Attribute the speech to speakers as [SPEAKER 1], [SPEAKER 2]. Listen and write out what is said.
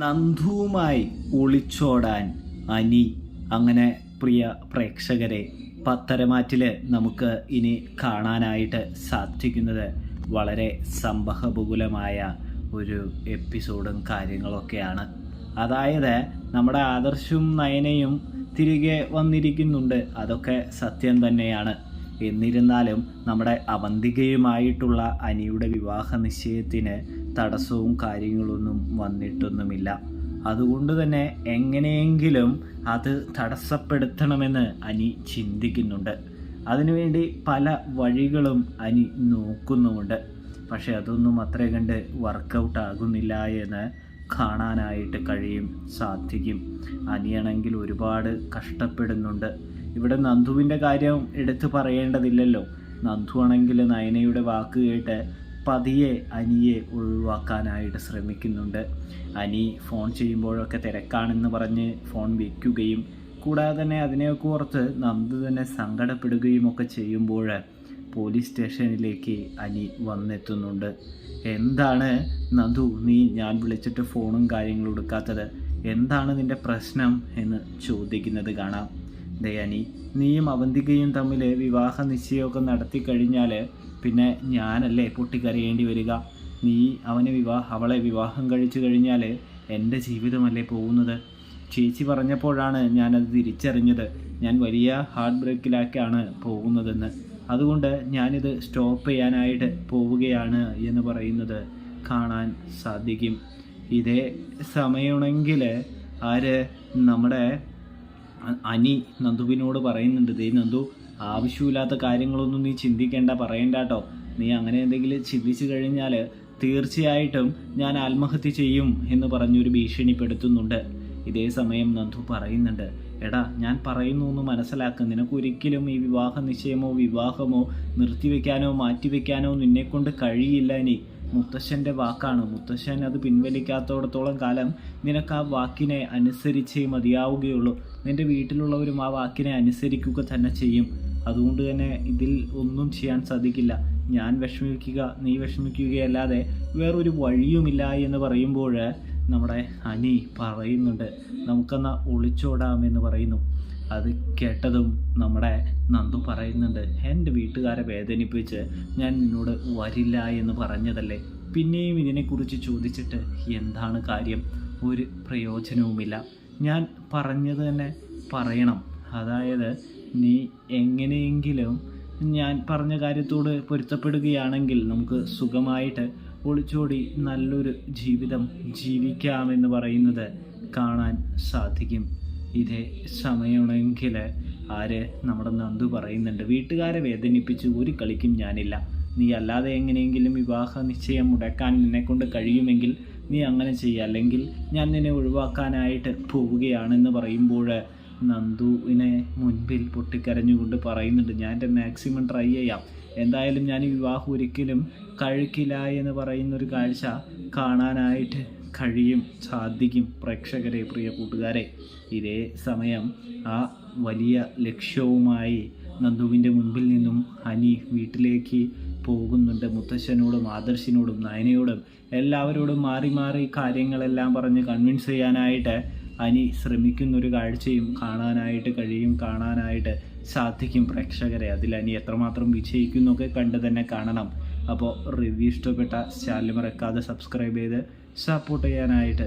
[SPEAKER 1] നന്ദുവുമായി ഒളിച്ചോടാൻ അനി. അങ്ങനെ പ്രിയ പ്രേക്ഷകരെ, പത്തരമാറ്റിൽ നമുക്ക് ഇനി കാണാനായിട്ട് സാധിക്കുന്നത് വളരെ സംഭവബഹുലമായ ഒരു എപ്പിസോഡും കാര്യങ്ങളൊക്കെയാണ്. അതായത് നമ്മുടെ ആദർശും നയനയും തിരികെ വന്നിരിക്കുന്നുണ്ട്, അതൊക്കെ സത്യം തന്നെയാണ്. എന്നിരുന്നാലും നമ്മുടെ അവന്തികയുമായിട്ടുള്ള അനിയുടെ വിവാഹ നിശ്ചയത്തിന് തടസ്സവും കാര്യങ്ങളൊന്നും വന്നിട്ടൊന്നുമില്ല. അതുകൊണ്ട് തന്നെ എങ്ങനെയെങ്കിലും അത് തടസ്സപ്പെടുത്തണമെന്ന് അനി ചിന്തിക്കുന്നുണ്ട്. അതിനുവേണ്ടി പല വഴികളും അനി നോക്കുന്നുമുണ്ട്. പക്ഷെ അതൊന്നും അത്ര കണ്ട് വർക്കൗട്ട് ആകുന്നില്ല എന്ന് കാണാനായിട്ട് സാധിക്കും. അനിയാണെങ്കിൽ ഒരുപാട് കഷ്ടപ്പെടുന്നുണ്ട്. ഇവിടെ നന്ദുവിൻ്റെ കാര്യം എടുത്തു പറയേണ്ടതില്ലല്ലോ. നന്ദു ആണെങ്കിൽ നയനയുടെ വാക്ക് കേട്ട് പതിയെ അനിയെ ഒഴിവാക്കാനായിട്ട് ശ്രമിക്കുന്നുണ്ട്. അനി ഫോൺ ചെയ്യുമ്പോഴൊക്കെ തിരക്കാണെന്ന് പറഞ്ഞ് ഫോൺ വയ്ക്കുകയും കൂടാതെ തന്നെ അതിനെയൊക്കെ ഓർത്ത് നന്ദു തന്നെ സങ്കടപ്പെടുകയും ഒക്കെ ചെയ്യുമ്പോൾ പോലീസ് സ്റ്റേഷനിലേക്ക് അനി വന്നെത്തുന്നുണ്ട്. എന്താണ് നന്ദു, നീ ഞാൻ വിളിച്ചിട്ട് ഫോണും കാര്യങ്ങളും എടുക്കാത്തത്? എന്താണ് നിൻ്റെ പ്രശ്നം എന്ന് ചോദിക്കുന്നത് കാണാം. ദയാനി, നീയും അവന്തികയും തമ്മിൽ വിവാഹ നിശ്ചയമൊക്കെ നടത്തി കഴിഞ്ഞാൽ പിന്നെ ഞാനല്ലേ പൊട്ടിക്കരയേണ്ടി വരിക? നീ അവളെ വിവാഹം കഴിച്ചു കഴിഞ്ഞാൽ എൻ്റെ ജീവിതമല്ലേ പോകുന്നത്? ചേച്ചി പറഞ്ഞപ്പോഴാണ് ഞാനത് തിരിച്ചറിഞ്ഞത്. ഞാൻ വലിയ ഹാർട്ട് ബ്രേക്കിലേക്കാണ് പോകുന്നതെന്ന്. അതുകൊണ്ട് ഞാനിത് സ്റ്റോപ്പ് ചെയ്യാനായിട്ട് പോവുകയാണ് എന്ന് പറയുന്നത് കാണാൻ സാധിക്കും. ഇതേ സമയമാണെങ്കിൽ നമ്മുടെ അനി നന്ദുവിനോട് പറയുന്നുണ്ട്, ദേ നന്ദു, ആവശ്യമില്ലാത്ത കാര്യങ്ങളൊന്നും നീ ചിന്തിക്കേണ്ട, പറയണ്ട കേട്ടോ. നീ അങ്ങനെ എന്തെങ്കിലും ചിന്തിച്ചു കഴിഞ്ഞാൽ തീർച്ചയായിട്ടും ഞാൻ ആത്മഹത്യ ചെയ്യും എന്ന് പറഞ്ഞൊരു ഭീഷണിപ്പെടുത്തുന്നുണ്ട്. ഇതേ സമയം നന്ദു പറയുന്നുണ്ട്, എടാ ഞാൻ പറയുന്നു ഒന്ന് മനസ്സിലാക്കുക. നിനക്കൊരിക്കലും ഈ വിവാഹ നിശ്ചയമോ വിവാഹമോ നിർത്തിവെക്കാനോ മാറ്റിവെക്കാനോ നിന്നെക്കൊണ്ട് കഴിയില്ല. ഇനി മുത്തശ്ശൻ്റെ വാക്കാണ്. മുത്തശ്ശൻ അത് പിൻവലിക്കാത്തോടത്തോളം കാലം നിനക്ക് ആ വാക്കിനെ അനുസരിച്ചേ മതിയാവുകയുള്ളൂ. നിൻ്റെ വീട്ടിലുള്ളവരും ആ വാക്കിനെ അനുസരിക്കുക തന്നെ ചെയ്യും. അതുകൊണ്ട് തന്നെ ഇതിൽ ഒന്നും ചെയ്യാൻ സാധിക്കില്ല. ഞാൻ വിഷമിക്കുക, നീ വിഷമിക്കുകയല്ലാതെ വേറൊരു വഴിയുമില്ല എന്ന് പറയുമ്പോൾ നമ്മുടെ അനി പറയുന്നുണ്ട്, നമുക്കെന്നാ ഒളിച്ചോടാമെന്ന് പറയുന്നു. അത് കേട്ടതും നമ്മുടെ നന്ദു പറയുന്നുണ്ട്, എൻ്റെ വീട്ടുകാരെ വേദനിപ്പിച്ച് ഞാൻ നിന്നോട് വരില്ല എന്ന് പറഞ്ഞതല്ലേ, പിന്നെയും ഇതിനെക്കുറിച്ച് ചോദിച്ചിട്ട് എന്താണ് കാര്യം? ഒരു പ്രയോജനവുമില്ല. ഞാൻ പറഞ്ഞത് തന്നെ പറയണം. അതായത് നീ എങ്ങനെയെങ്കിലും ഞാൻ പറഞ്ഞ കാര്യത്തോട് പൊരുത്തപ്പെടുകയാണെങ്കിൽ നമുക്ക് സുഖമായിട്ട് ഒളിച്ചോടി നല്ലൊരു ജീവിതം ജീവിക്കാമെന്ന് പറയുന്നത് കാണാൻ സാധിക്കും. ഇതേ സമയമാണെങ്കിൽ നമ്മുടെ നന്ദു പറയുന്നുണ്ട്, വീട്ടുകാരെ വേദനിപ്പിച്ച് ഒരു കളിക്കും ഞാനില്ല. നീ അല്ലാതെ എങ്ങനെയെങ്കിലും വിവാഹ നിശ്ചയം മുടക്കാൻ നിന്നെക്കൊണ്ട് കഴിയുമെങ്കിൽ നീ അങ്ങനെ ചെയ്യുക, അല്ലെങ്കിൽ ഞാൻ നിന്നെ ഒഴിവാക്കാനായിട്ട് പോവുകയാണെന്ന് പറയുമ്പോൾ നന്ദുവിനെ മുൻപിൽ പൊട്ടിക്കരഞ്ഞുകൊണ്ട് പറയുന്നുണ്ട്, ഞാൻ എൻ്റെ മാക്സിമം ട്രൈ ചെയ്യാം. എന്തായാലും ഞാൻ ഈ വിവാഹം ഒരിക്കലും കഴിക്കില്ല എന്ന് പറയുന്നൊരു കാഴ്ച കാണാനായിട്ട് സാധിക്കും പ്രേക്ഷകരെ, പ്രിയ കൂട്ടുകാരെ. ഇതേ സമയം ആ വലിയ ലക്ഷ്യവുമായി നന്ദുവിൻ്റെ മുൻപിൽ നിന്നും അനി വീട്ടിലേക്ക് പോകുന്നുണ്ട്. മുത്തശ്ശനോടും ആദർശിനോടും നയനയോടും എല്ലാവരോടും മാറി മാറി കാര്യങ്ങളെല്ലാം പറഞ്ഞ് കൺവിൻസ് ചെയ്യാനായിട്ട് അനി ശ്രമിക്കുന്നൊരു കാഴ്ചയും കാണാനായിട്ട് സാധിക്കും പ്രേക്ഷകരെ. അതിൽ അനി എത്രമാത്രം വിജയിക്കുന്നൊക്കെ കണ്ട് തന്നെ കാണണം. അപ്പോൾ റിവ്യൂ ഇഷ്ടപ്പെട്ട ചാനൽ മറക്കാതെ സബ്സ്ക്രൈബ് ചെയ്ത് സപ്പോർട്ട് ചെയ്യാനായിട്ട്